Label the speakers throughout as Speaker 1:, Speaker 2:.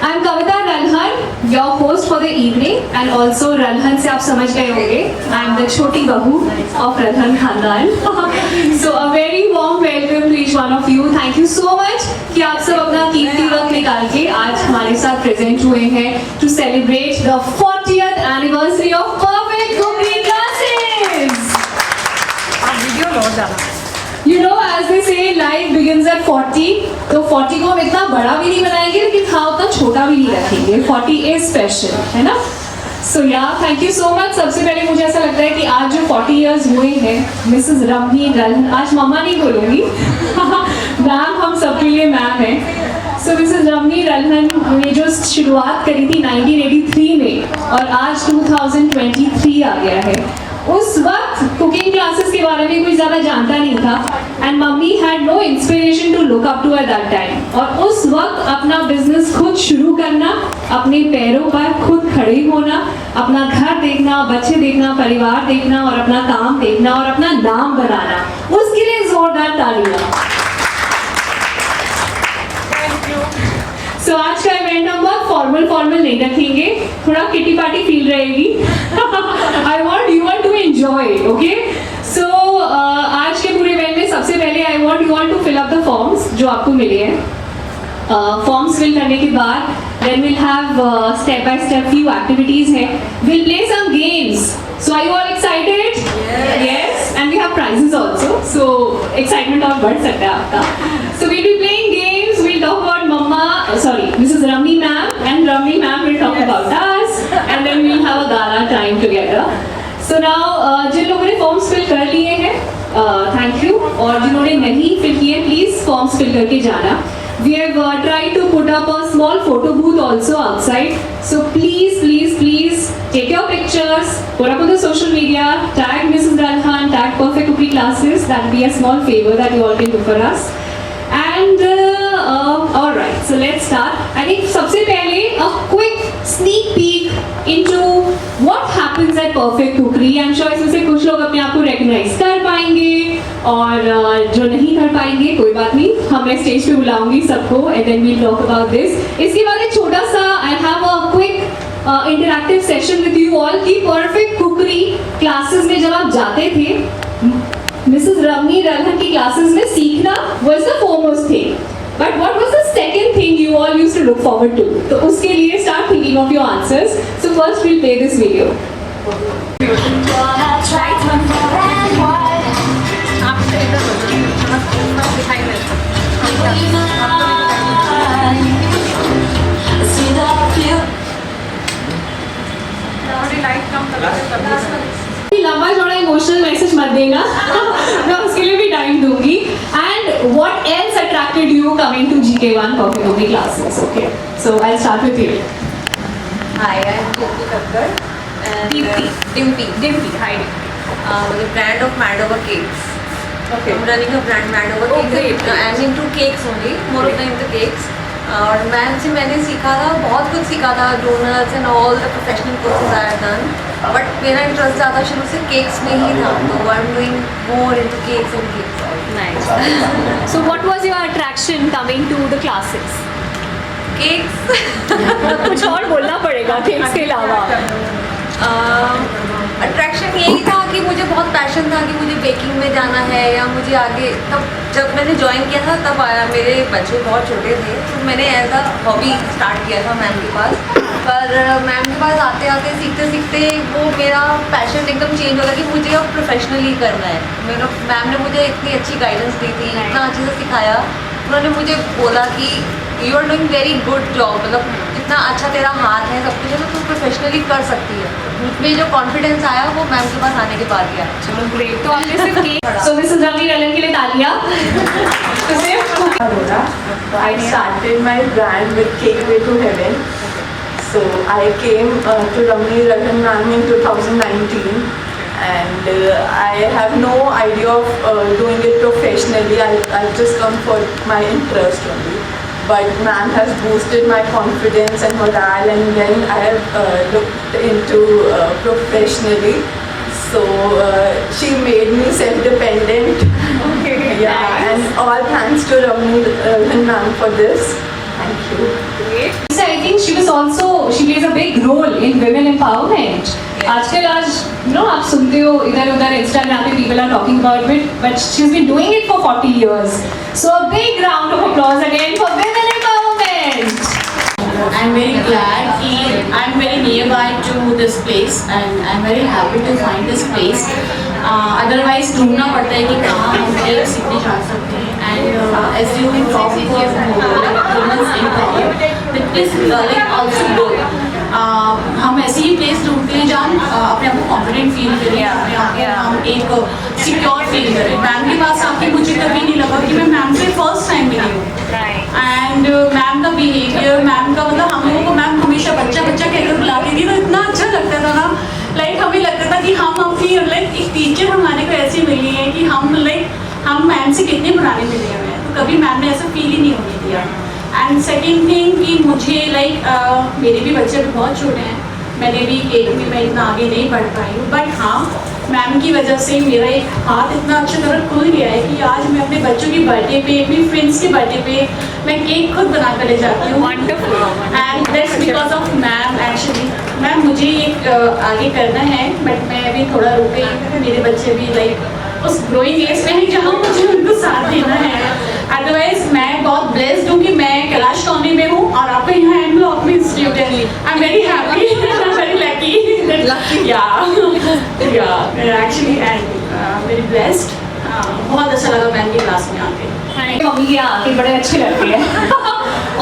Speaker 1: I'm Kavita Ralhan, your host for the evening, and also Ralhan से आप समझ गए होंगे. I'm the छोटी बहू of Ralhan खानदान. So a very warm welcome to each one of you. Thank you so much कि आप सब अपना कीमती वक्त निकाल के आज हमारे साथ present हुए हैं to celebrate the 40th anniversary of Perfect Cookery Classes.
Speaker 2: आप वीडियो लौट जाना.
Speaker 1: You know, as they say, life begins at 40. तो 40 को हम इतना बड़ा भी नहीं बनाएंगे, लेकिन हाँ उतना छोटा भी नहीं रखेंगे. 40 is special, है ना? So yeah, thank you so much. सबसे पहले मुझे ऐसा लगता है कि आज जो 40 years हुए हैं, Mrs. रमनी रल्हन, आज मम्मा नहीं बोलूँगी, मैम हम सबके लिए मैम है. So Mrs. रमनी रल्हन ने जो शुरुआत करी थी 1983 में और आज 2023 आ गया है. उस वक्त कुकिंग क्लासेस के बारे में कोई ज़्यादा जानता नहीं था and mummy had no inspiration to look up to at that time. और उस वक्त अपना बिजनेस खुद शुरू करना, अपने पैरों पर खुद खड़े होना, अपना घर देखना, बच्चे देखना, परिवार देखना और अपना काम देखना और अपना नाम बनाना, उसके लिए जोरदार तालियां. So, आज का इवेंट हम बहुत फॉर्मल नहीं रखेंगे, थोड़ा किटी पार्टी फील रहेगी. I want you all to enjoy, okay? So आज के पूरे इवेंट में सबसे पहले I want you all to fill up the forms जो आपको मिले हैं. Forms fill करने के बाद then we'll have step by step few activities हैं. We'll play some games. So are you all excited? Yes. And we have prizes also. So excitement और बढ़ सकता है आपका. So we'll be playing games. We'll talk about Mrs. Ramni ma'am, and Ramni ma'am will talk about us, and then we'll have a gala time together. So now जिन लोगों ने forms fill कर लिए हैं, thank you. और जिन्होंने नहीं fill किए, please forms fill करके जाना. We have tried to put up a small photo booth also outside. So please take your pictures, put up on the social media, tag Mrs. Ralhan, tag Perfect Cookery Classes. That will be a small favor that you all can do for us. And all right, so let's start. I think सबसे पहले a quick sneak peek into what happens at Perfect Cookery. I'm sure इसमें से कुछ लोग अपने आप को recognize कर पाएंगे और जो नहीं कर पाएंगे कोई बात नहीं, हम मैं स्टेज पे बुलाऊंगी सबको and then we'll talk about this. इसके बाद एक छोटा सा I have a quick interactive session with you all कि Perfect Cookery Classes में जब आप जाते थे, Mrs. रमनी रल्हन की क्लासेस में सीखना was the foremost thing. But what was the second thing you all used to look forward to? तो उसके लिए start thinking of your answers. So first we'll play this video. लंबा चौड़ा इमोशनल मैसेज मत देना. मैं उसके लिए भी टाइम दूंगी. And what else attracted you coming to GK1 Perfect Cookery Classes? Okay, so I'll start with you.
Speaker 2: Hi, I'm Dimpi Kakkar. Dimpi. Hi. The brand of Madover Cakes. Okay. I'm running a brand Madover Cakes. Okay. I'm into cakes only. More of into cakes. और ma'am से मैंने सीखा था, बहुत कुछ सीखा था, donuts and all the professional courses I have done. But मेरा इंटरेस्ट ज़्यादा शुरू से केक्स में ही था, तो I am doing more into cakes and cakes.
Speaker 1: Nice. So what was your attraction coming to the classes?
Speaker 2: Cakes.
Speaker 1: कुछ और बोलना पड़ेगा केक्स के अलावा.
Speaker 2: अट्रैक्शन यही था कि मुझे बहुत पैशन था कि मुझे बेकिंग में जाना है या मुझे आगे. तब जब मैंने ज्वाइन किया था तब आया, मेरे बच्चे बहुत छोटे थे, तो मैंने एज अ हॉबी स्टार्ट किया था मैम के पास. पर मैम के पास आते आते सीखते सीखते वो मेरा पैशन एकदम चेंज हो गया कि मुझे अब प्रोफेशनली करना है. मैम ने मुझे इतनी अच्छी गाइडेंस दी थी, इतना अच्छे से सिखाया. उन्होंने मुझे बोला कि you are doing very good job, मतलब जितना अच्छा तेरा हाथ है सब कुछ है तो तू प्रोफेशनली कर सकती है। मुझमें जो कॉन्फिडेंस आया वो मैम के पास आने के बाद ही आया।
Speaker 1: चलो ग्रेट। तो आपने सिर्फ केक सो मिसेस रवि रलन के लिए तालियां। तो सिर्फ
Speaker 3: Aurora. I started my brand with Cake Way to Heaven. So I came to Ramani Rajan ma'am in 2019, and I have no idea of doing it professionally. I just come for my interest only. But ma'am has boosted my confidence and morale, and then I have looked into professionally. So she made me self-dependent.
Speaker 1: okay,
Speaker 3: Yeah,
Speaker 1: nice.
Speaker 3: and all thanks to Ramani ma'am for this. Thank you.
Speaker 1: Great. So I think she plays a big role in women empowerment. आजकल आप सुनते हो इधर उधर Instagram पे people are talking about it, but she's been doing it for 40 years. So a big round of applause again for women empowerment.
Speaker 4: I'm very glad that I'm very nearby to this place and I'm very happy to find this place. Otherwise ढूंढना पड़ता है कि कहाँ हम cake सीखने जा सकते हैं. And as you talk about women's empowerment, that is like also good. हम ऐसी ही प्लेस ढूंढते हैं जहाँ अपने आप को कॉन्फिडेंट फील करें, अपने आप को हम एक सिक्योर फील करें. मैम के पास आके मुझे कभी नहीं लगा कि मैं मैम से फर्स्ट टाइम मिली हूँ. एंड मैम का बिहेवियर, मैम का मतलब हम लोगों को मैम हमेशा बच्चा बच्चा कहकर बुलाती थी तो इतना अच्छा लगता था ना. लाइक हमें लगता था कि हम अपनी लाइक एक टीचर हमारे को ऐसी मिली है कि हम मैम से कितने पुराने मिले हुए हैं. तो कभी मैम ने ऐसा फील ही नहीं होने दिया. एंड सेकेंड थिंग कि मुझे मेरे भी बच्चे भी बहुत छोटे हैं, मैंने भी केक में मैं इतना आगे नहीं बढ़ पाई हूँ. बट हाँ, मैम की वजह से मेरा एक हाथ इतना अच्छा तरह खुल गया है कि आज मैं अपने बच्चों की बर्थडे पे, अपनी फ्रेंड्स के बर्थडे पे मैं केक खुद बना कर ले जाती हूँ. And that's because of ma'am. Actually ma'am मुझे एक आगे करना है बट मैं अभी थोड़ा रुक गई क्योंकि मेरे बच्चे भी उस ग्रोइंग एज में है जहाँ मुझे उनको साथ देना है. अदरवाइज मैं बहुत ब्लेस्ड हूँ कि मैं कैलाश कॉलोनी में हूँ और आपका यहाँ एम ब्लॉक में इंस्टीट्यूट है. I am very happy, very lucky. या एक्चुअली एंड वेरी ब्लेस्ड. बहुत अच्छा लगा मैम की क्लास में आके.
Speaker 1: मम्मी के यहाँ आके बड़े अच्छे लगते हैं.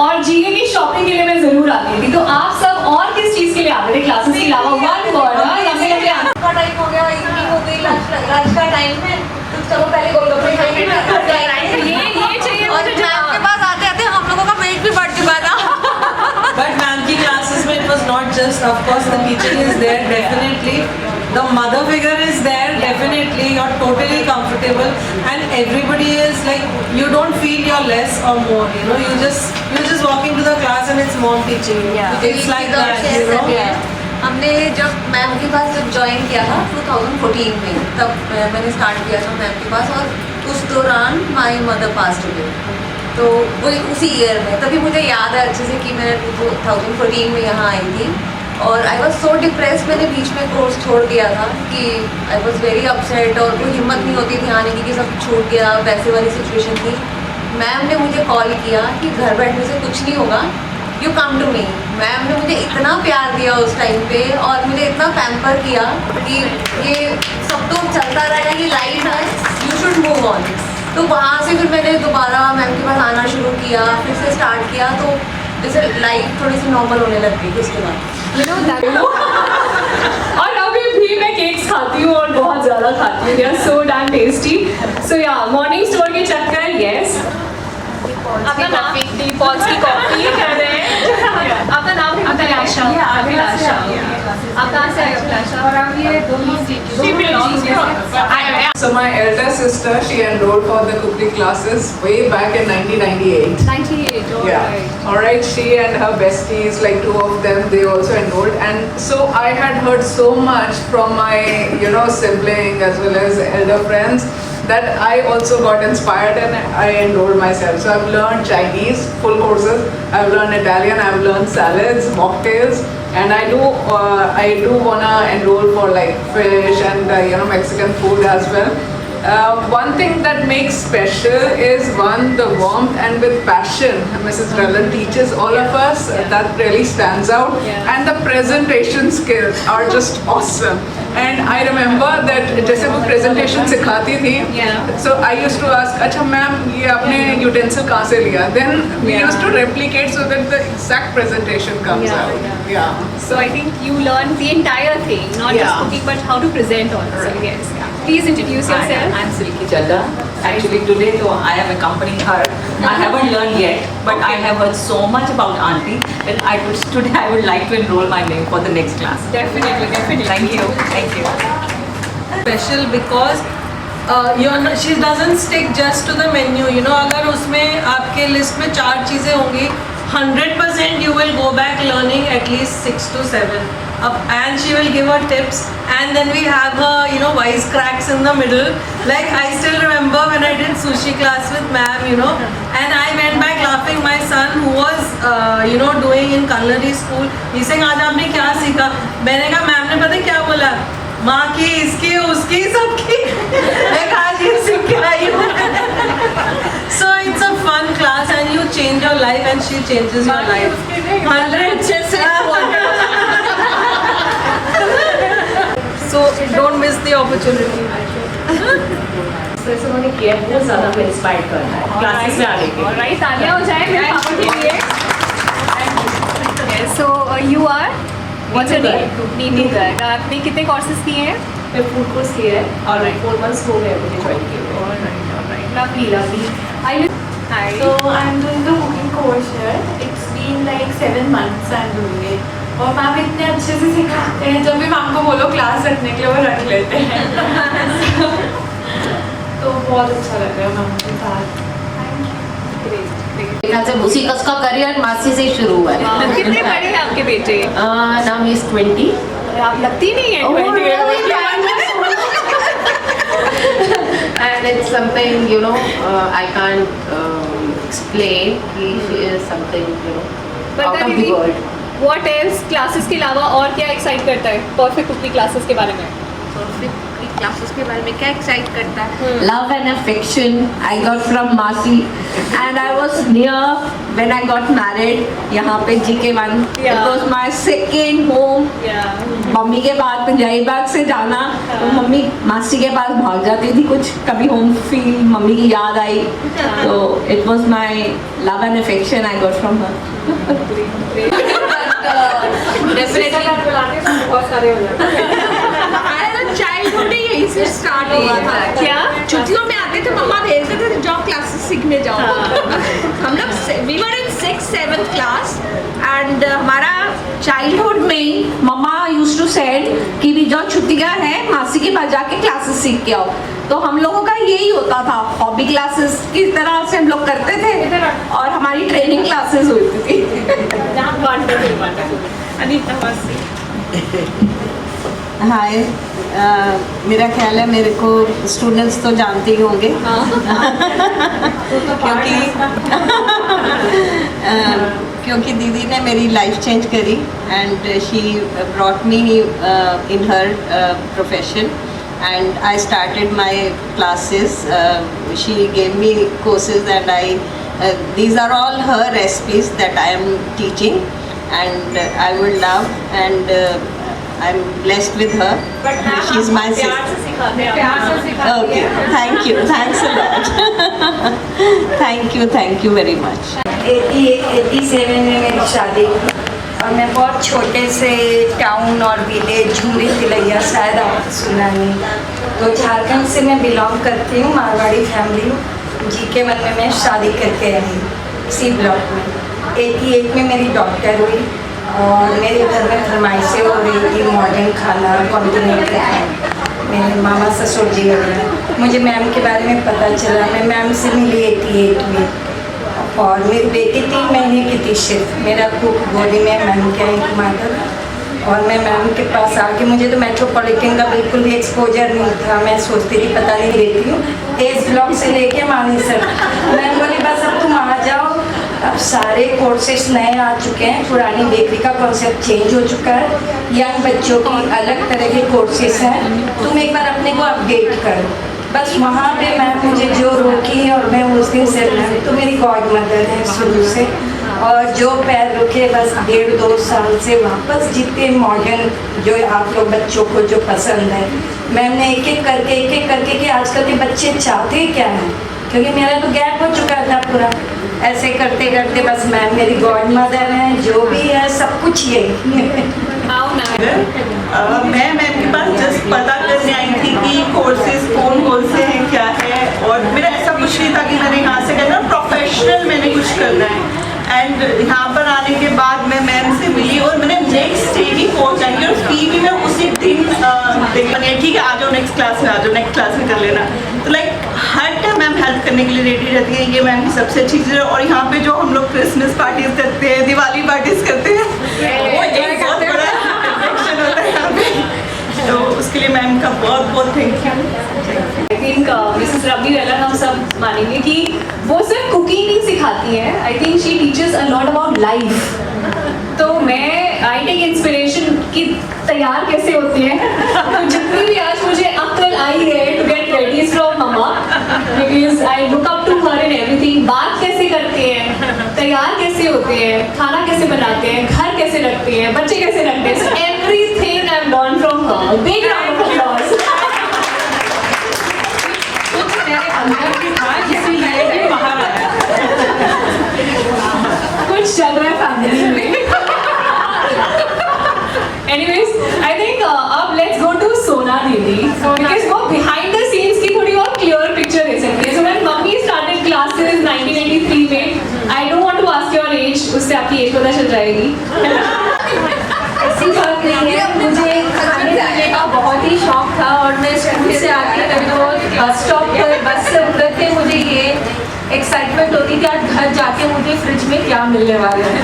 Speaker 1: और जीके की शॉपिंग के लिए मैं जरूर आती थी. तो आप सब और किस चीज के लिए आते थे क्लासेस के अलावा? वन वर्ड
Speaker 2: का टाइम हो गया, इवनिंग हो गई, लंच का टाइम है तो चलो पहले गोलगप्पे खाएंगे.
Speaker 1: ये चाहिए
Speaker 2: और मैम के पास आते आते हम लोगों का वेट भी बढ़ चुका था.
Speaker 5: But ma'am की classes में it was not just, of course the teaching is there definitely, the mother figure is there definitely, you're totally comfortable and everybody is like, you don't feel you're less or more, you know, you just walk into the class and it's mom teaching you. It's like that, you know.
Speaker 2: हमने जब ma'am के पास join किया था 2014 में, तब मैंने start किया था मैम के पास. और उस दौरान माई मदर पास हो गई, तो वो उसी ईयर में. तभी मुझे याद है अच्छे से कि मैं 2014 में यहाँ आई थी और आई वॉज सो डिप्रेस. मैंने बीच में कोर्स छोड़ दिया था कि आई वॉज वेरी अपसेट और कोई हिम्मत नहीं होती थी आने की कि सब छूट गया, वैसे वाली सिचुएशन थी. मैम ने मुझे कॉल किया कि घर बैठने से कुछ नहीं होगा, you come to me. Ma'am ने मुझे इतना प्यार दिया उस टाइम पे और मुझे इतना पैम्पर किया कि ये सब तो चलता रहेगा, ये लाइफ है, यू शुड मूव ऑन. तो वहाँ से फिर मैंने दोबारा मैम के पास आना शुरू किया, फिर से स्टार्ट किया. तो जैसे लाइफ थोड़ी सी नॉर्मल होने लग गई उसके बाद.
Speaker 1: और अभी भी मैं केक्स खाती हूँ और बहुत ज़्यादा खाती हूँ. They are so damn tasty. So ya morning store के चक्कर. यस, आपका नाम? पॉल्स की कॉफी कर रहे हैं. आपका नाम? अभिलाषा. अभिलाषा. आप कहाँ से आए अभिलाषा? और आप ये दोनों
Speaker 6: So my elder sister, she enrolled for the cookery classes way back in 1998.
Speaker 1: 98.
Speaker 6: Yeah. All right. She and her besties, like two of them, they also enrolled, and so I had heard so much from my, sibling as well as elder friends that I also got inspired and I enrolled myself. So I've learned Chinese full courses. I've learned Italian. I've learned salads, mocktails, and I do wanna enroll for like fish and Mexican food as well. One thing that makes special is the warmth and with passion Mrs. Ralan teaches all of us. That really stands out, and the presentation skills are just awesome. And I remember that जैसे वो presentation सिखाती थी,
Speaker 1: Yeah.
Speaker 6: so I used to ask, अच्छा ma'am ये आपने utensil कहाँ से लिया? Then we
Speaker 1: Yeah.
Speaker 6: used to replicate so that the exact presentation comes
Speaker 1: Yeah,
Speaker 6: out.
Speaker 1: yeah.
Speaker 6: Yeah.
Speaker 1: So I think you learned the entire thing, not just
Speaker 6: Yeah.
Speaker 1: cooking, but how to present also. Yes. Yeah. Please introduce yourself.
Speaker 7: I'm Silky Chadda. Actually today though I am accompanying her. I haven't learned yet, but I have heard so much about auntie that today I would like to enroll my name for the next class.
Speaker 1: Definitely, definitely.
Speaker 7: Thank you.
Speaker 5: Special because she doesn't stick just to the menu. You know, अगर उसमें आपके list में 4 चीज़ें होंगी, 100% you will go back learning at least 6 to 7. And she will give her tips, and then we have her, you know, wisecracks in the middle. Like I still remember when I did sushi class with ma'am, you know, and I went back laughing. My son who was, you know, doing in culinary school, he saying, आज आपने क्या सीखा? मैंने कहा ma'am ने पता है क्या बोला? माँ की, इसकी, उसकी, सबकी। मैं कहा आज ये सीख के आई हूँ। So it's a fun class and you change your life and she changes your life. 100%. So don't miss the opportunity.
Speaker 7: उन्होंने किया है बहुत ज़्यादा हमें इंस्पायर करना है क्लासेस में आने के लिए।
Speaker 1: Alright, तालियां हो जाए मेरे पापा के लिए. Yes, so you are? What's your name? Neetu Garg. आपने कितने courses किए हैं?
Speaker 7: मैं फूड कोर्स किया है और 4 months हो गए मुझे ज्वाइन किए हुए।
Speaker 1: Alright. Lovely, lovely. Hi.
Speaker 3: So I'm doing the cooking course here. It's been like 7 months I'm doing it. और मैम इतने अच्छे से सिखाते हैं, जब भी मैम को बोलो क्लास रखने के लिए वो रख लेते हैं। तो बहुत अच्छा लग रहा है मैम के साथ।
Speaker 1: Great.
Speaker 8: ख्याल से उसी का करियर मासी से ही शुरू हुआ है।
Speaker 1: Wow, कितने बड़े हैं आपके बेटे?
Speaker 8: नाम इज 20।
Speaker 1: आप लगती नहीं है
Speaker 8: Oh,
Speaker 1: 20
Speaker 8: really? And it's something, you know, I can't explain. She is something, you know, out of the world.
Speaker 1: What else? Classes के अलावा और क्या एक्साइट करता है परफेक्ट कुकिंग क्लासेस के बारे में?
Speaker 8: क्लासेस के बारे में क्या एक्साइट करता है? Love and affection I got from Masi, and I was near when I got married यहाँ पे GK1.
Speaker 1: Yeah.
Speaker 8: It was my second home. Mummy के बाद पंजाबी बाग से जाना, तो मम्मी मासी के पास भाग जाती थी, कुछ कभी होम फील मम्मी की याद आई, तो it was my love and affection I got from her.
Speaker 9: Childhood ही यहीं से स्टार्ट हुआ था।
Speaker 1: क्या?
Speaker 9: छुट्टियों में आते थे, मम्मा भेजते थे जाओ क्लासेस सीखने जाओ। हम लोग we were in 6th 7th class and हमारा
Speaker 8: चाइल्डहुड में ही मम्मा यूज टू सेड कि भी जो छुट्टियां हैं मासी के पास जाके क्लासेस सीख के आओ, तो हम लोगों का यही होता था, हॉबी क्लासेस की तरह से हम लोग करते थे और हमारी ट्रेनिंग क्लासेस होती थी।
Speaker 1: अनीता मासी।
Speaker 10: हाय, मेरा ख्याल है मेरे को स्टूडेंट्स तो जानते ही होंगे क्योंकि दीदी ने मेरी लाइफ चेंज करी and she brought me in her profession and I started my classes. She gave me courses and these are all her recipes that I am teaching, and I would love, and I'm blessed with her. She's my sister. Okay, thank you, thanks a lot. Thank you very much.
Speaker 9: 87 में मेरी शादी हुई और मैं बहुत छोटे से town और विलेज झूरी तिलैया, शायद आपने सुना नहीं। तो झारखंड से मैं बिलोंग करती हूँ, मारवाड़ी फैमिली हूँ। GK1 में मैं शादी करके आई सी ब्लॉक में। 88 में मेरी डॉक्टर हुई और मेरे घर में फरमाइशें हो रही थी मॉडर्न खाना, कॉन्टिनेंटल खाना। मेरे मामा ससुर जी वगैरह, मुझे मैम के बारे में पता चला, मैं मैम से मिली 88 में और मेरी बेटी 3 महीने की थी सिर्फ। मेरा कुक गोदी में मैम के माधव और मैं मैम के पास आके, मुझे तो मेट्रोपॉलिटन का बिल्कुल भी एक्सपोजर नहीं था। मैं सोचती थी पता नहीं रहती हूँ एस ब्लॉक से लेके मानी सर। मैम बोली बस अब तुम आ जाओ, अब सारे कोर्सेज नए आ चुके हैं, पुरानी बेकरी का कॉन्सेप्ट चेंज हो चुका है, यंग बच्चों की अलग तरह के कोर्सेज हैं, तुम एक बार अपने को अपडेट करो। बस वहाँ पे मैम मुझे जो रोकी और मैं उस दिन से तो मेरी गॉड मदर है शुरू से और जो पैर रुके बस 1.5-2 साल से वापस जितने मॉडर्न जो आप लोग बच्चों को जो पसंद है, मैम ने एक एक करके कि आजकल के बच्चे चाहते क्या हैं, क्योंकि मेरा तो गैप हो चुका था पूरा। ऐसे करते करते बस मैम मेरी गॉड मदर हैं, जो भी है सब कुछ यही।
Speaker 11: मैं मैम के पास जस्ट पता करने आई थी कि कोर्सेज कौन से हैं, क्या है, और मेरा ऐसा कुछ नहीं था कि मैंने यहाँ से करना प्रोफेशनल मैंने कुछ करना है। एंड यहाँ पर आने के बाद मैं मैम से मिली और मैंने नेक्स्ट डे ही पहुँचाई और फी भी मैं उसी दिन ठीक है आ जाओ नेक्स्ट क्लास में, आ जाओ नेक्स्ट क्लास में कर लेना। तो लाइक हर टाइम मैम हेल्प करने के लिए रेडी रहती है, ये मैम की सबसे अच्छी चीज़ है। और यहाँ पे जो हम लोग क्रिसमस पार्टीज करते हैं, दिवाली पार्टीज करते हैं, वो एक बहुत बड़ा अट्रैक्शन होता है यहाँ पे, तो उसके लिए मैम का बहुत बहुत thank you.
Speaker 1: I think Mrs Ravi रलन हम सब मानेंगे कि वो सिर्फ कुकिंग नहीं सिखाती हैं, I think she teaches a lot about life. तो मैं आई टेक इंस्पिरेशन कि तैयार कैसे होती है, तो जितनी भी आज मुझे अक्ल आई है to get ready from mama, because I look up to her in everything. बात कैसे करते हैं, तैयार कैसे होते हैं, खाना कैसे बनाते हैं, घर कैसे रखते हैं, बच्चे कैसे रखते हैं, everything I have learn from her. Big round of applause. कुछ चल रहा है फैमिली में। Anyways, I think अब let's go to सोना दीदी, because वो behind the scenes की थोड़ी और clear picture दे सकती है। So when mummy started classes 1983 में, I don't want to ask your age, उससे आपकी एज पता चल जाएगी।
Speaker 2: ऐसी बात नहीं है, मुझे खाने पीने का बहुत ही शौक था और मैं स्कूल से आके कभी वो बस स्टॉप पर बस से उतरते मुझे ये एक्साइटमेंट होती थी आज घर जाके मुझे फ्रिज में क्या मिलने वाला है।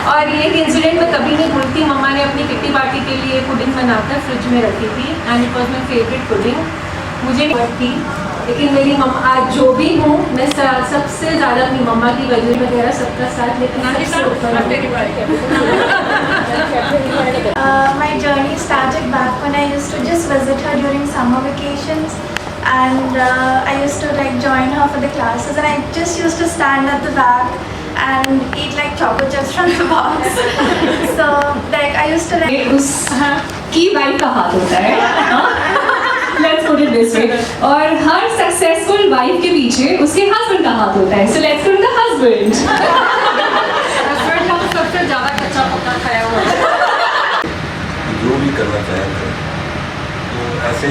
Speaker 2: और ये इंसिडेंट मैं कभी नहीं भूलती, मम्मा ने अपनी किट्टी पार्टी के लिए पुडिंग बनाकर फ्रिज में रखी थी and it was my favourite pudding. मुझे थी, लेकिन मेरी मम्मा आज जो भी हूँ मैं सबसे ज़्यादा अपनी मम्मा की वजह वगैरह सबका साथ, लेकिन
Speaker 12: My journey started back when I used to just visit her during summer vacations, and I used to like join her for the classes, and I just used to stand at the back and eat like choco chips from the box. So like I used to like
Speaker 1: उस की wife का हाथ होता है, let's put it this way, और हर successful wife के पीछे उसके हस्बैंड का हाथ होता है। So let's put the husband.
Speaker 2: Husband हम सबसे ज़्यादा कच्चा पक्का खाया हुआ है।
Speaker 13: जो भी करना चाहें तो ऐसे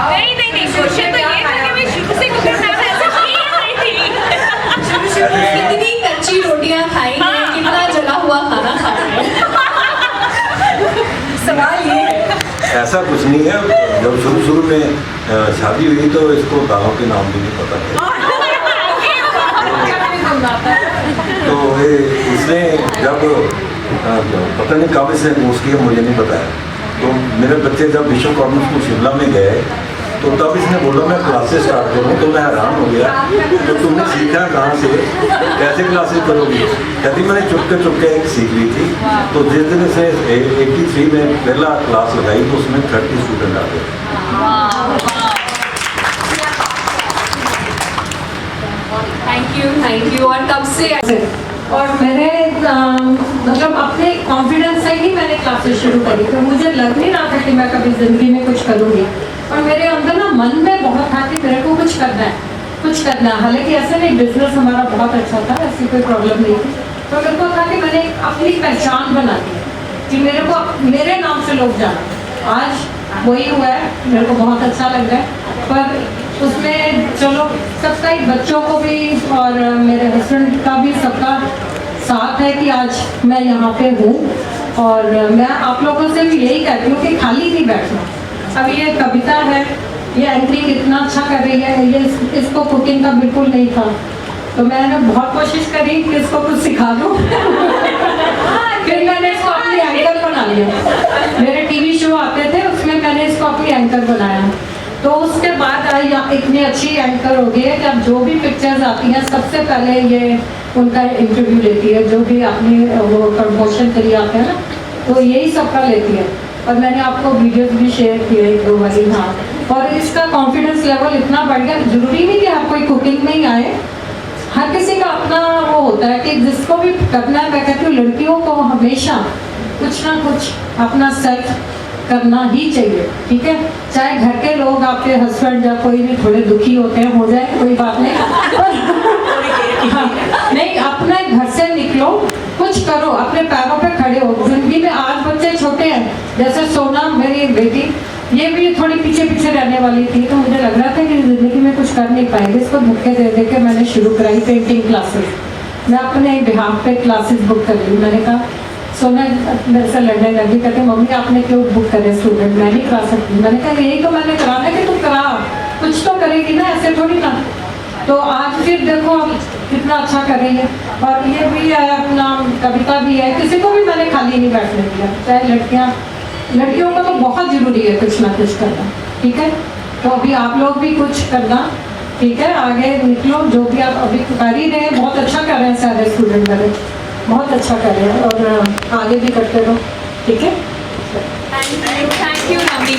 Speaker 1: नहीं क्वेश्चन तो ये था कि मैं शुरू से कुकिंग में ऐसे की नहीं थी। कितनी कच्ची रोटियां खाई हैं, कितना जला हुआ खाना खाया है। सवाल ये
Speaker 13: ऐसा कुछ नहीं है। जब शुरू में शादी हुई तो इसको दालों के नाम भी नहीं पता थे, तो इसने जब पता नहीं कब इसने कोर्स किया मुझे नहीं पता है, तो मेरे बच्चे जब विश्व कॉर्नर स्कूल शिमला में गए तो तब इसने बोला मैं क्लासेस स्टार्ट करूँ, तो मैं हैरान हो गया तो तुमने सीखा कहाँ से, कैसे क्लासेस करोगी। कहती मैंने चुपके एक सीख ली थी। तो जिस दिन से 83 में पहला क्लास लगाई तो उसमें 30 स्टूडेंट आ गए।
Speaker 1: Thank you. और तब से
Speaker 14: और मैंने मतलब अपने कॉन्फिडेंस से ही मैंने क्लासेस शुरू करी, तो मुझे लग नहीं रहा था कि मैं कभी ज़िंदगी में कुछ करूँगी, और मेरे अंदर ना मन में बहुत था कि मेरे को कुछ करना है। हालांकि ऐसे नहीं, बिजनेस हमारा बहुत अच्छा था, ऐसी कोई प्रॉब्लम नहीं थी, तो मेरे को था कि मैंने अपनी पहचान बना दी कि मेरे को मेरे नाम से लोग जाना। आज वही हुआ है, मेरे को बहुत अच्छा लग रहा है। पर उसमें चलो सबका ही, बच्चों को भी और मेरे हस्बैंड का भी सबका साथ है कि आज मैं यहाँ पे हूँ। और मैं आप लोगों से भी यही कहती हूँ कि खाली नहीं बैठना। अब ये कविता है, ये एंकरिंग इतना अच्छा कर रही है, ये इसको कुकिंग का बिल्कुल नहीं था, तो मैंने बहुत कोशिश करी कि इसको कुछ सिखा दूँ। फिर मैंने इसको अपनी एंकर बना लिया। मेरे टीवी शो आते थे, उसमें मैंने इसको अपनी एंकर बनाया। तो उसके बाद इतनी अच्छी एंकर हो गई है कि अब जो भी पिक्चर्स आती हैं सबसे पहले ये उनका इंटरव्यू लेती है, जो भी अपनी वो प्रमोशन के लिए आते हैं ना, तो यही सबका लेती है। और मैंने आपको वीडियोस भी शेयर किए 1-2 वाली। हाँ, और इसका कॉन्फिडेंस लेवल इतना बढ़ गया, जरूरी नहीं कि आप कोई कुकिंग में ही आए, हर किसी का अपना वो होता है कि जिसको भी करना है, मैं कहती हूँ लड़कियों को हमेशा कुछ ना कुछ अपना सेल्फ करना ही चाहिए, ठीक है। चाहे घर के लोग, आपके हस्बैंड या कोई भी थोड़े दुखी होते हैं, हो जाए कोई बात नहीं नहीं, अपने घर से निकलो, कुछ करो, अपने पैरों पे खड़े हो जिंदगी में। आज बच्चे छोटे हैं, जैसे सोना मेरी बेटी, ये भी थोड़ी पीछे पीछे रहने वाली थी, तो मुझे लग रहा था कि जिंदगी में कुछ कर नहीं पाएंगे, इसको धक्के दे दे के मैंने शुरू कराई पेंटिंग क्लासेस। मैं अपने बिहाफ पे क्लासेस बुक कर ली। मैंने कहा सोना मेरे से लड़ने लगी, कहते मम्मी आपने क्यों बुक करे स्टूडेंट, मैं नहीं करा सकती। मैंने कहा यही तो मैंने कराना कि तुम करा, कुछ तो करेगी ना, ऐसे थोड़ी ना। तो आज फिर देखो कितना अच्छा कर रही है। और ये भी है अपना, कविता भी है, किसी को भी मैंने खाली नहीं बैठने दिया, चाहे लड़कियों को तो बहुत ज़रूरी है कुछ ना कुछ करना, ठीक है। तो अभी आप लोग भी कुछ करना, ठीक है, आगे निकलो। जो भी आप अभी कर ही रहे हैं, बहुत अच्छा कर रहे हैं सारे स्टूडेंट मेरे, बहुत अच्छा कर रहे हैं, और आगे भी करते रहो, ठीक है।
Speaker 1: Thank you rummy.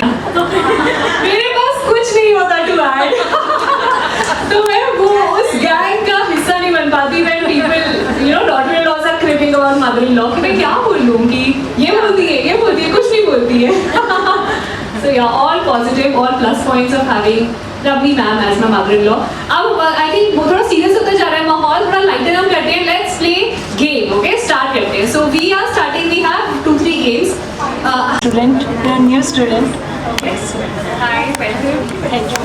Speaker 1: मेरे पास कुछ नहीं होता टू ऐड, तो मैं वो उस गैंग का हिस्सा नहीं बन पाती। when people you know daughter-in-laws are cribbing about mother-in-law कि मैं क्या बोलूँगी, ये बोलती है, कुछ नहीं बोलती है। So yeah, all positive, all plus points of having Ravni ma'am as my mother in law. अब आई थिंक वो थोड़ा सीरियस होता जा रहा है माहौल, थोड़ा लाइटन अप करते हैं। Let's play game, okay, start करते हैं। So we are starting, we have 2-3 games.
Speaker 3: Student, you're a new student.
Speaker 1: Hi, welcome. Thank you.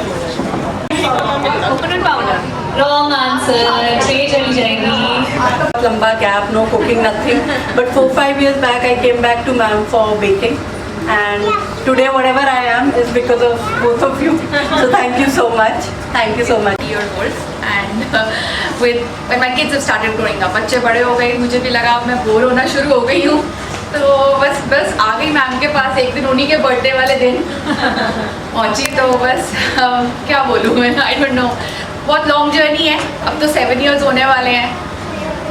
Speaker 1: Coconut powder. Wrong answer. Tray चली जाएगी।
Speaker 3: लंबा gap, no cooking, nothing. But 4-5 years back, I came back to ma'am for baking. And today, whatever I am is because of both of you. So thank you so much. Thank you so much.
Speaker 15: years old and when my kids have started growing up, बच्चे बड़े हो गए, मुझे भी लगा अब मैं bore होना शुरू हो गई हूँ, तो बस आ गई मैम के पास। एक दिन उन्हीं के बर्थडे वाले दिन पहुँची, तो बस क्या बोलूँ मैं, आई डोंट नो। बहुत लॉन्ग जर्नी है, अब तो 7 years होने वाले हैं।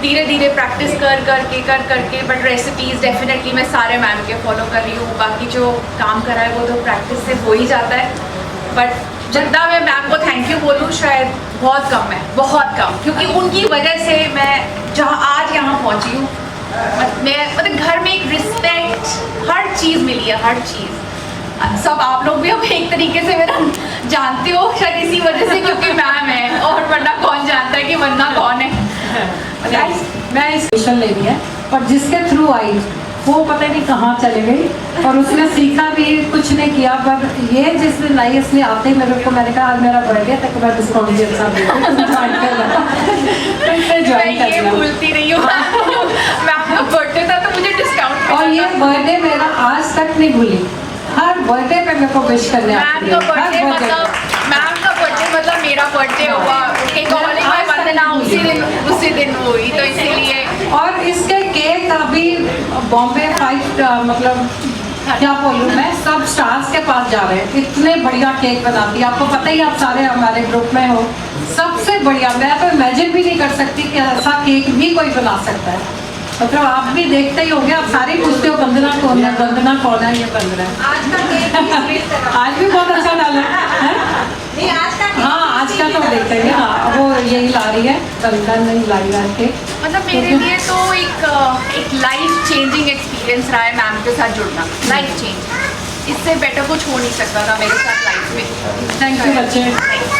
Speaker 15: धीरे धीरे प्रैक्टिस कर करके, बट रेसिपीज़ डेफिनेटली मैं सारे मैम के फॉलो कर रही हूँ। बाकी जो काम करा है वो तो प्रैक्टिस से हो ही जाता है, बट जितना मैं मैम को थैंक यू बोलूँ शायद बहुत कम है, बहुत कम, क्योंकि उनकी वजह से मैं जहाँ आज यहाँ पहुँची हूँ। मैं मतलब घर में एक रिस्पेक्ट, हर चीज़ मिली है, हर चीज़। सब आप लोग भी अब एक तरीके से मेरा जानते हो शायद इसी वजह से, क्योंकि मैम है, और वरना कौन जानता है कि वरना कौन है।
Speaker 14: मैं स्पेशल लेनी है, और जिसके थ्रू आई वो पता नहीं कहाँ चले गई, और उसने सीखा भी कुछ नहीं किया। पर ये जिस दिन आई, इसलिए आते ही मेरे को, मैंने कहा आज मेरा बर्थडे तक मैं डिस्काउंट भी अच्छा
Speaker 15: मैं ये भूलती नहीं हूँ, मैम का बर्थडे था तो मुझे डिस्काउंट।
Speaker 14: और ये बर्थडे मेरा आज तक नहीं भूली, हर बर्थडे पे मेरे को विश करने आती है।
Speaker 15: मैम का बर्थडे मतलब मेरा बर्थडे हुआ, कॉलिंग में वंदना उसी दिन हुई, तो इसीलिए।
Speaker 14: और इसके केक अभी बॉम्बे 5 मतलब क्या बोलूँ मैं, सब स्टार्स के पास जा रहे हैं, इतने बढ़िया केक बनाती है। आपको पता ही, आप सारे हमारे ग्रुप में हो, सबसे बढ़िया। मैं तो इमेजिन भी नहीं कर सकती कि ऐसा केक भी कोई बना सकता है। मतलब आप भी देखते ही होंगे, आप सारे पूछते हो वंदना कौन है, वंदना कौन है, ये बन रहा है।
Speaker 15: आज का केक
Speaker 14: आज भी बहुत अच्छा डाला है।
Speaker 15: नहीं, आज का
Speaker 14: हाँ, आज का तो देखेंगे। हाँ, वो यही ला रही है, वंदना नहीं लाई है के।
Speaker 15: मतलब मेरे लिए तो एक लाइफ चेंजिंग एक्सपीरियंस रहा है मैम के साथ जुड़ना, लाइफ चेंज। इससे बेटर कुछ हो नहीं सकता था मेरे साथ लाइफ में।
Speaker 14: थैंक यू बच्चे,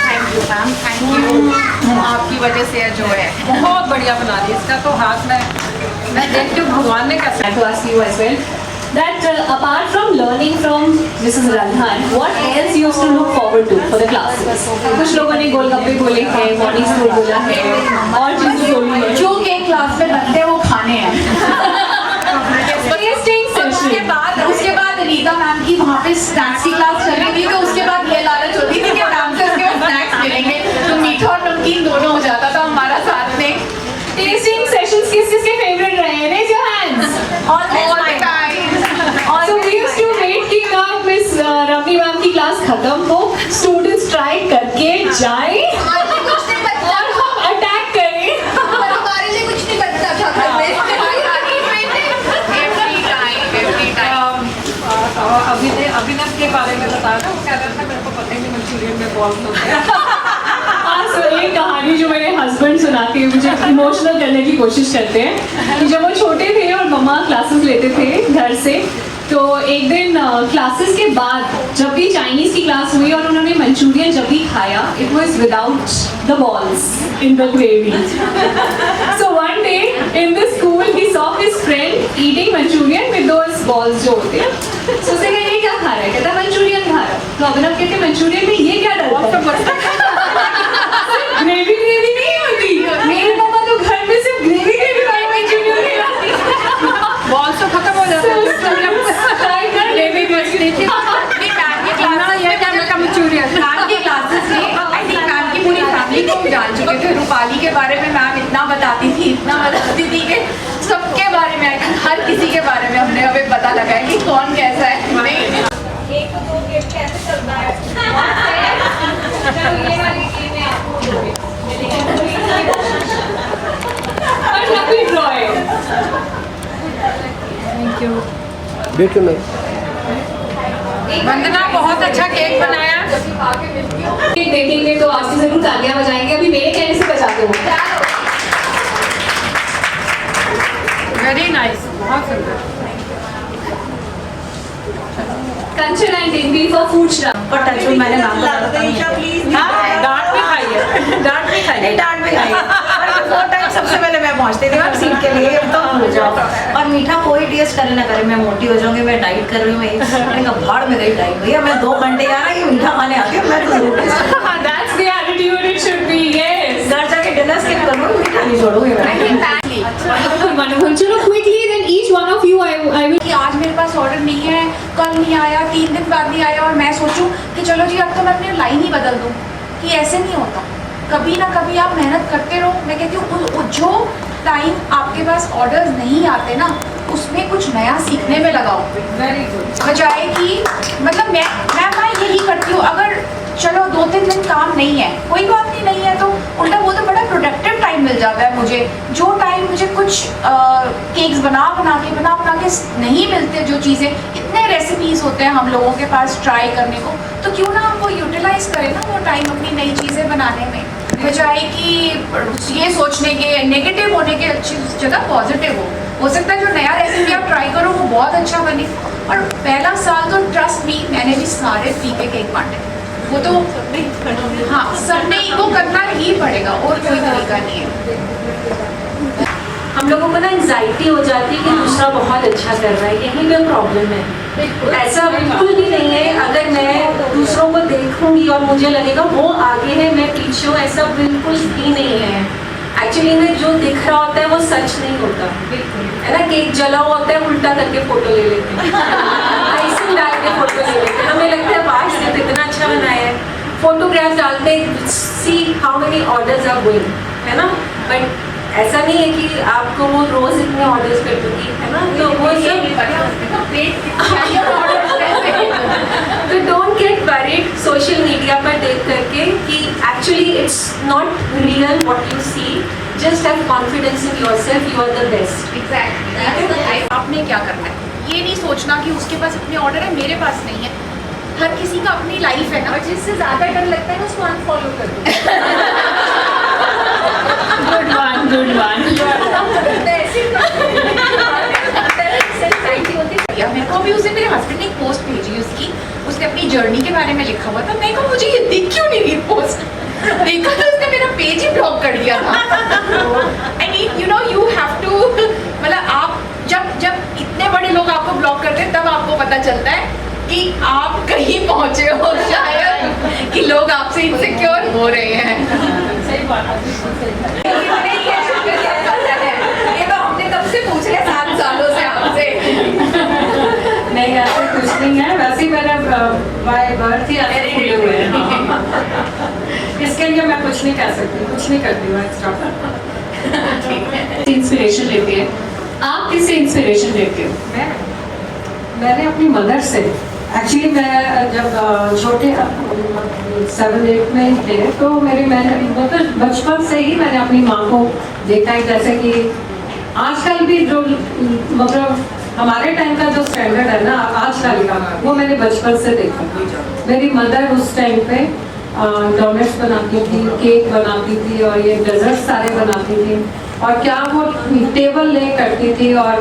Speaker 15: thank you ma'am, thank you. आपकी वजह से जो है
Speaker 14: बहुत बढ़िया बना रही है। इसका तो हाथ में मैं देखती हूँ भगवान ने कैसे।
Speaker 1: To ask you as well that apart from learning from Mrs. Radhan, what else you used to look forward to for the classes? कुछ लोगों ने गोलगप्पे बोले हैं, मॉर्निंग स्कूल बोला है, और चीज़ें बोली है।
Speaker 15: जो केक क्लास में बनते हैं वो खाने हैं। उसके बाद रीता मैम की वहाँ पे स्नैक्स की क्लास चल रही थी, तो उसके बाद ये लालच होती थी कि मैम से उसके बाद स्नैक्स मिलेंगे, तो मीठा और नमकीन दोनों हो जाता था हमारा साथ में।
Speaker 1: टेस्टिंग सेशंस किसके फेवरेट रहे हैं? Raise your hands.
Speaker 15: All the time.
Speaker 1: So we used to wait कि कब मिस रवनी मैम की क्लास खत्म हो, स्टूडेंट्स ट्राई करके जाएं और हम अटैक करें।
Speaker 15: हमारे लिए कुछ नहीं बचता था घर में।
Speaker 14: अभिनव के बारे में बताया ना, वो कह रहा था मेरे को पता ही नहीं मंचूरियन में बॉल्स होते हैं।
Speaker 1: हाँ, so एक कहानी जो मेरे हस्बैंड सुना के मुझे इमोशनल करने की कोशिश करते हैं कि जब वो छोटे थे और मम्मा क्लासेस लेते थे घर से, तो एक दिन क्लासेस के बाद जब भी चाइनीज की क्लास हुई और उन्होंने मंचूरियन जब भी खाया, it was without the balls in the gravy. So one day in the school he saw his friend eating Manchurian with those balls जो होते हैं. सो उसे कहा ये क्या खा रहा है, कहता मंचूरियन खा रहा है. तो अभिनव कहते मंचूरियन में ये क्या डलता है, ग्रेवी ग्रेवी नहीं होती. मेरी मम्मा तो घर में सिर्फ ग्रेवी ग्रेवी वाली मंचूरियन खिलाती.
Speaker 15: बॉल्स तो खत्म हो जाते हैं. जान चुके थे. रूपाली के बारे में मैम इतना बताती थी कि सबके बारे में, हर किसी के बारे में हमने अभी पता लगा है कि कौन कैसा है. नहीं एक तो दो गेम कैसे चल रहा है. ये वाली गेम है आपको. वंदना बहुत अच्छा केक बनाया.
Speaker 1: केक देखेंगे तो आपसे जरूर तालियां बजाएंगे. अभी मेरे कहने से बजाते हो.
Speaker 15: वेरी नाइस, बहुत सुंदर.
Speaker 1: कंचन एंड टिम्पी फॉर फूड श्राप.
Speaker 7: पर टच में मैंने नाम
Speaker 11: डांट भी खाई है.
Speaker 7: डांट भी खाई.
Speaker 11: डांट भी खाई है. 4 टाइम सबसे पहले मैं पहुंचती थी मैम सीट के लिए.
Speaker 7: तो हो जाओ. और मीठा कोई टेस्ट करे ना करे, मैं मोटी हो जाऊंगी, मैं डाइट कर रही हूँ, मैं भाड़ में गई डाइट. भैया मैं 2 घंटे आ रही हूँ, मीठा खाने आती हूँ, मैं तो जरूर
Speaker 1: That's the attitude it should be. Yes.
Speaker 7: घर जाके डिनर स्किप करूँगी, मीठा नहीं छोड़ूंगी मैं.
Speaker 1: Wonderful. चलो quickly then each one of you I will.
Speaker 15: कि आज मेरे पास ऑर्डर नहीं है, कल नहीं आया, 3 दिन बाद नहीं आया, और मैं सोचूं कि चलो जी अब तो मैं अपनी लाइन ही बदल दूं. कि ऐसे नहीं होता. कभी ना कभी आप मेहनत करते रहो. मैं कहती हूँ जो टाइम आपके पास ऑर्डर्स नहीं आते ना, उसमें कुछ नया सीखने में लगाओ. Very good. बजाय कि मतलब मैं यही करती हूँ. अगर चलो 2-3 दिन काम नहीं है, कोई बात नहीं है, तो उल्टा वो तो बड़ा प्रोडक्टिव टाइम मिल जाता है मुझे. जो टाइम मुझे कुछ केक्स बना के नहीं मिलते, जो चीज़ें, इतने रेसिपीज़ होते हैं हम लोगों के पास ट्राई करने को, तो क्यों ना हम वो यूटिलाइज करें ना वो टाइम अपनी नई चीज़ें बनाने में, बजाय कि ये सोचने के नेगेटिव होने के अच्छी जगह पॉजिटिव हो सकता है जो नया रेसिपी आप ट्राई करो वो बहुत अच्छा बने. और पहला साल तो ट्रस्ट मी, मैंने भी सारे फीके केक बांटे. वो तो हाँ, सबने वो करना ही पड़ेगा और कोई तरीका नहीं है.
Speaker 16: हम लोगों को ना एंजाइटी हो जाती है कि दूसरा बहुत अच्छा कर रहा है, यही में प्रॉब्लम है. ऐसा बिल्कुल भी नहीं है. अगर मैं दूसरों को देखूंगी और मुझे लगेगा वो आगे है, मैं पीछे हूँ, ऐसा बिल्कुल भी नहीं है. एक्चुअली में जो दिख रहा होता है वो सच नहीं होता, है ना. केक जला हुआ होता है, उल्टा करके फोटो ले लेते हैं, आइसिंग डाल के फोटो ले लेते हैं. हमें लगता है वाह इसने इतना अच्छा बनाया है, फोटोग्राफ डालते हैं, see how many orders are going, है ना. बट ऐसा नहीं है कि आपको वो रोज इतने ऑर्डर्स कर दूंगी, है ना. तो वो तो don't get worried social media पर देख करके कि actually it's not real what you see. Just have confidence in yourself, you are the best.
Speaker 15: Exactly. आपने क्या करना है, ये नहीं सोचना कि उसके पास इतने ऑर्डर है, मेरे पास नहीं है. हर किसी का अपनी लाइफ है ना. और जिससे ज़्यादा डर लगता है ना उसको अनफॉलो कर दो.
Speaker 1: Good one.
Speaker 15: मेरे को भी उसे मेरे हस्बैंड ने एक पोस्ट भेजी उसकी, उसने अपनी जर्नी के बारे में लिखा हुआ था. मैं कहा मुझे ये दिख क्यों नहीं रही पोस्ट. देखा तो उसने मेरा पेज ही ब्लॉक कर दिया था. I mean you know you have to, मतलब आप जब इतने बड़े लोग आपको ब्लॉक करते हैं तब आपको पता चलता है कि आप कहीं पहुंचे हो शायद, कि लोग आपसे इनसिक्योर हो रहे हैं. सही बात है. ये तो हमने तब से पूछ लिया 7 सालों से आपसे.
Speaker 14: नहीं ऐसे कुछ नहीं है. वैसे ही मेरा बाय बर्थ ही ऐसे खुले हुए हैं. इसके लिए मैं कुछ नहीं कह सकती, कुछ नहीं करती हूँ एक्स्ट्रा.
Speaker 1: इंस्पिरेशन लेती है. आप किससे इंस्पिरेशन लेते हो?
Speaker 14: मैंने अपनी मदर से. एक्चुअली मैं जब छोटे 7-8 में थे तो मैंने मतलब बचपन से ही मैंने अपनी माँ को देखा है. जैसे कि आजकल भी जो मतलब हमारे टाइम का जो स्टैंडर्ड है ना आजकल का, वो मैंने बचपन से देखा. मेरी मदर उस टाइम पे डोनट्स बनाती थी, केक बनाती थी और ये डेजर्ट सारे बनाती थी। और क्या वो टेबल ले करती थी और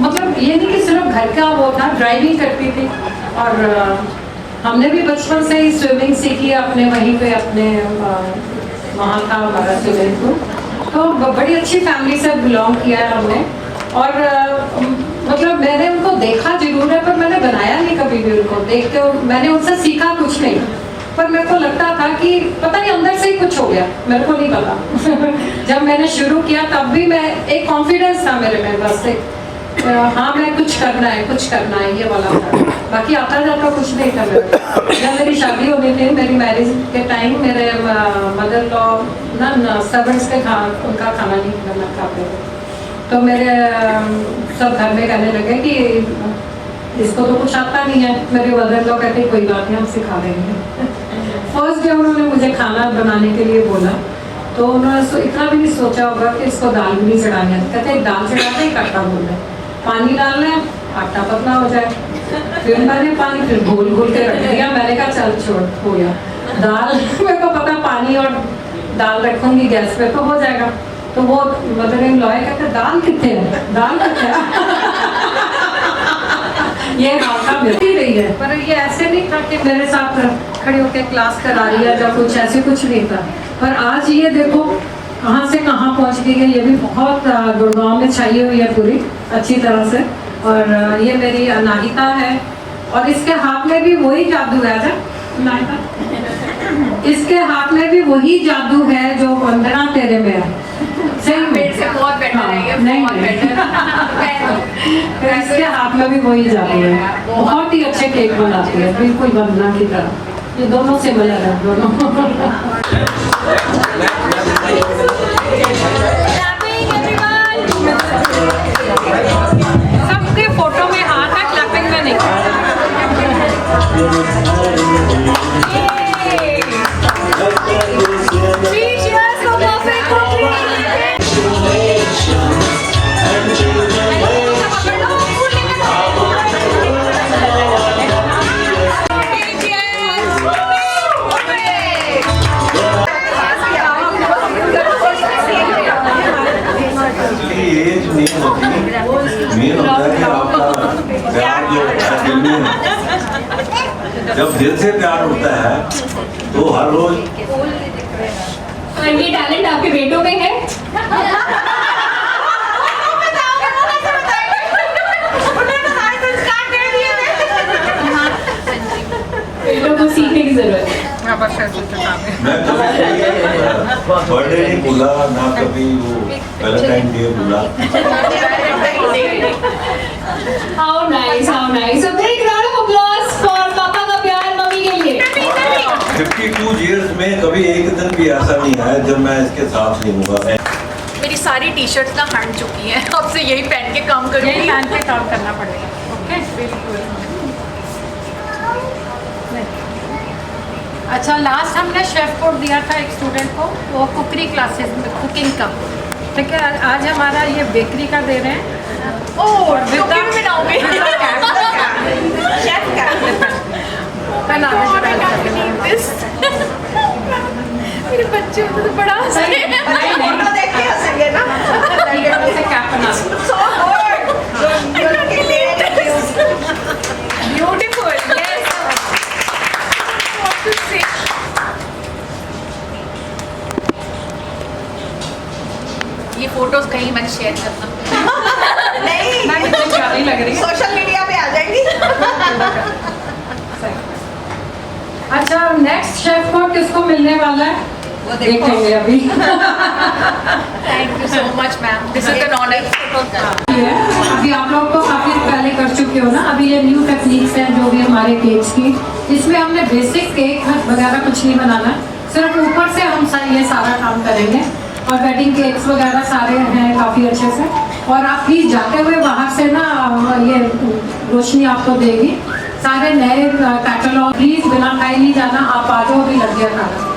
Speaker 14: मतलब ये नहीं कि सिर्फ घर का वो था, ड्राइविंग करती थी। और हमने भी बचपन से ही स्विमिंग सीखी अपने वहीं पे अपने वहाँ था हमारा स्विमिंग पूल। तो बड़ी अच्छी फैमिली से बिलोंग किया है हमने। और मतलब मैंने उनको देखा जरूर है पर मैंने बनाया नहीं कभी भी उनको देख के। मैंने उनसे सीखा कुछ नहीं, पर मेरे को लगता था कि पता नहीं अंदर से ही कुछ हो गया, मेरे को नहीं पता। जब मैंने शुरू किया तब भी मैं एक कॉन्फिडेंस था मेरे में, बस एक हाँ मैं कुछ करना है ये वाला था। बाकी आता जाता कुछ नहीं था मेरा। जब मेरी शादी होनी थी, मेरी मैरिज के टाइम मेरे मदर लॉ ना सर्वेंट्स के उनका खाना नहीं करना खाते थे। तो मेरे सब घर में कहने लगे कि इसको तो कुछ आता नहीं है। मेरे मदर लॉ कहते कोई बात नहीं, हम सिखा देंगे। फर्स्ट डे उन्होंने मुझे खाना बनाने के लिए बोला तो उन्होंने इतना भी नहीं सोचा होगा कि इसको दाल भी नहीं चढ़ानी है। कहते दाल चढ़ाते ही आटा बोल रहे, पानी डालना है आटा पतला हो जाए। फिर मैंने पानी फिर घोल घोल के रख दिया। मैंने कहा चल छोड़ हो गया। दाल मेरे को पता पानी और दाल रखूंगी गैस पे तो हो जाएगा। तो वो मदर इन लॉ कहते दाल कितने है, दाल कितने ये हाथा मिलती रही है। पर ये ऐसे नहीं था कि मेरे साथ खड़ी होकर क्लास करा रही है या कुछ, ऐसे कुछ नहीं था। पर आज ये देखो कहाँ से कहाँ पहुँच गई है। ये भी बहुत गुड़गांव में छाई हुई है पूरी अच्छी तरह से। और ये मेरी अनाहिता है और इसके हाथ में भी वही जादू है। अनाहिता इसके हाथ में भी वही जादू है जो वंदना तेरे में है। सही
Speaker 15: मेरे से बहुत बेटर है ये, बहुत
Speaker 14: बेटर। इसके हाथ में भी वही जादू है। बहुत ही अच्छे केक बनाती है, बिल्कुल वंदना की तरह। ये दोनों से मिला है दोनों। सबके फोटो में हाथ है, क्लैपिंग में नहीं।
Speaker 13: जब दिल से प्यार होता है तो हर रोज।
Speaker 1: ये टैलेंट आपके बेटों में है? बेटों को सीखने की जरूरत है।
Speaker 13: मैं कभी बर्थडे नहीं बोला ना कभी वो वैलेंटाइन डे बोला।
Speaker 1: How nice, how nice. So big round of applause for पापा का प्यार मम्मी के लिए।
Speaker 13: 52 years में कभी एक दिन भी ऐसा नहीं आया जब मैं इसके साथ नहीं हूँगा।
Speaker 15: मेरी सारी टी शर्ट्स ना हट चुकी हैं, अब से यही पहन के काम करूँगी।
Speaker 14: यही पहन के काम करना पड़ेगा। ओके बिल्कुल। अच्छा लास्ट हमने शेफ कोड दिया था एक स्टूडेंट को, वो कुकरी क्लासेस में कुकिंग का। ठीक है, आज हमारा ये बेकरी का दे रहे हैं।
Speaker 15: ओह कुकिंग में बनाओगे? शेफ का मेरे बच्चे तो बड़ा फोटो देख के हंसेंगे ना। Beautiful, yes. ये फोटोज कहीं मत शेयर करना।
Speaker 14: नहीं मैं मुझे प्यारी लग रही,
Speaker 15: सोशल मीडिया पे आ जाएगी।
Speaker 14: अच्छा नेक्स्ट शेफ कोड किसको मिलने वाला है वो देखेंगे अभी।
Speaker 15: Thank you so much ma'am, this is an honour.
Speaker 14: अभी आप लोग तो काफी पहले कर चुके हो ना। अभी ये न्यू टेक्निक्स हैं जो भी हमारे केक्स की, इसमें हमने बेसिक केक वगैरह कुछ नहीं बनाना, सिर्फ ऊपर से हम ये सारा काम करेंगे। और वेडिंग केक्स वगैरह सारे हैं काफ़ी अच्छे से। और आप प्लीज़ जाते हुए बाहर से ना ये रोशनी आपको देगी सारे नए कैटलॉग। प्लीज़ बिना खाए नहीं जाना, आप आ जाओ, भी लग गया खाना।